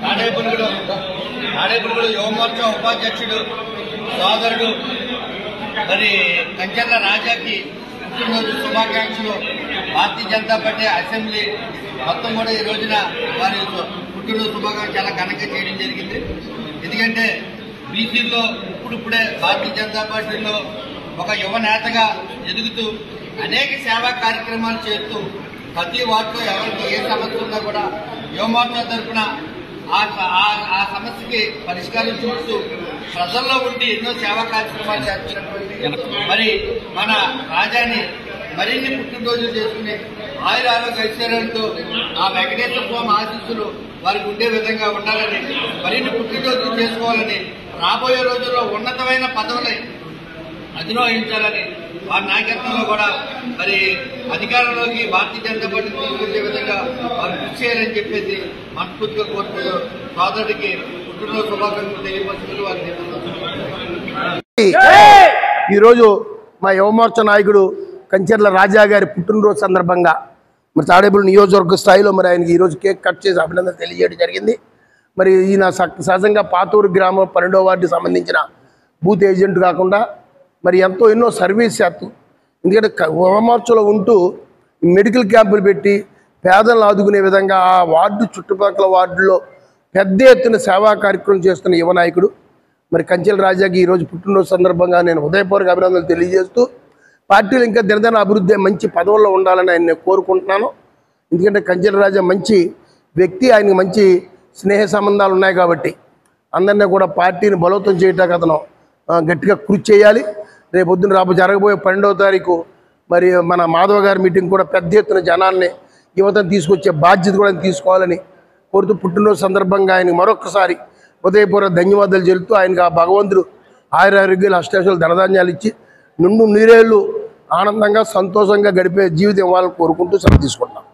తాడేపల్లిగూడ యువమోర్చా ఉపాధ్యక్షుడు సోదరుడు మరి కంచెర్ల రాజాకి పుట్టినరోజు శుభాకాంక్షలు. భారతీయ జనతా పార్టీ అసెంబ్లీ మొత్తం కూడా ఈ రోజున వారి పుట్టినరోజు శుభాకాంక్షలు చాలా ఘనంగా చేయడం జరిగింది. ఎందుకంటే బీసీల్లో ఇప్పుడిప్పుడే భారతీయ జనతా పార్టీలో ఒక యువ నేతగా ఎదుగుతూ అనేక సేవా కార్యక్రమాలు చేస్తూ ప్రతి వార్డులో ఎవరికి ఏ సమస్య ఉన్నా కూడా యువమోర్చా తరఫున ఆ సమస్యకి పరిష్కారం చూస్తూ ప్రజల్లో ఉండి ఎన్నో సేవా కార్యక్రమాలు చేస్తున్నటువంటి మరి మన రాజాని మరిన్ని పుట్టినరోజులు చేసుకుని ఆయురారోగ్య ఐశ్వర్యాలతో ఆ వెంకటేశ్వర స్వామి ఆశీస్సులు వారికి ఉండే విధంగా ఉండాలని, మరిన్ని పుట్టినరోజులు చేసుకోవాలని, రాబోయే రోజుల్లో ఉన్నతమైన పదవులు అధిరోహించాలని, వారి నాయకత్వంలో కూడా మరి అధికారంలోకి భారతీయ జనతా పార్టీ తీసుకొచ్చే విధంగా వారు కృషి చేయాలని చెప్పేసి మనస్ఫూర్తిగా కోరుకుంటూ సోదరుడికి పుట్టినరోజు శుభాకాంక్షలు తెలియపరుచుకుంటూ వారిని ఈరోజు మా యువమోర్చా నాయకుడు కంచెర్ల రాజా గారి పుట్టినరోజు సందర్భంగా మరి తాడేపల్లి నియోజకవర్గ స్థాయిలో మరి ఆయనకి ఈరోజు కేక్ కట్ చేసి అభినందన తెలియజేయడం జరిగింది. మరి ఈయన సహజంగా పాతూరు గ్రామం 12వ వార్డుకి సంబంధించిన బూత్ ఏజెంట్ కాకుండా మరి ఎన్నో సర్వీస్ చేస్తూ, ఎందుకంటే యువమోర్చాలో ఉంటూ మెడికల్ క్యాంపులు పెట్టి పేదలను ఆదుకునే విధంగా ఆ వార్డు చుట్టుపక్కల వార్డుల్లో పెద్ద ఎత్తున సేవా కార్యక్రమం చేస్తున్న యువ నాయకుడు మరి కంచెల రాజాకి ఈరోజు పుట్టినరోజు సందర్భంగా నేను హృదయపూర్వక అభినందనలు తెలియజేస్తూ పార్టీలు ఇంకా దినదిన అభివృద్ధి మంచి పదవుల్లో ఉండాలని ఆయన కోరుకుంటున్నాను. ఎందుకంటే కంచెల రాజా మంచి వ్యక్తి, ఆయనకి మంచి స్నేహ సంబంధాలు ఉన్నాయి కాబట్టి అందరినీ కూడా పార్టీని బలోపేతం చేయడానికి అతను గట్టిగా కృషి చేయాలి. రేపొద్దున జరగబోయే 12వ తారీఖు మరి మన మాధవ గారి మీటింగ్ కూడా పెద్ద ఎత్తున జనాల్ని యువతను తీసుకొచ్చే బాధ్యత కూడా తీసుకోవాలని కోరుతూ పుట్టినరోజు సందర్భంగా ఆయనకు మరొకసారి హృదయపూర్వక ధన్యవాదాలు చెల్లుతూ ఆయనకు ఆ భగవంతుడు ఆయురారోగ్యాలు అష్టాశలు ధనధాన్యాలు ఇచ్చి నిండు నీరేళ్లు ఆనందంగా సంతోషంగా గడిపే జీవితం ఇవ్వాలని కోరుకుంటూ సెలవు తీసుకుంటున్నాం.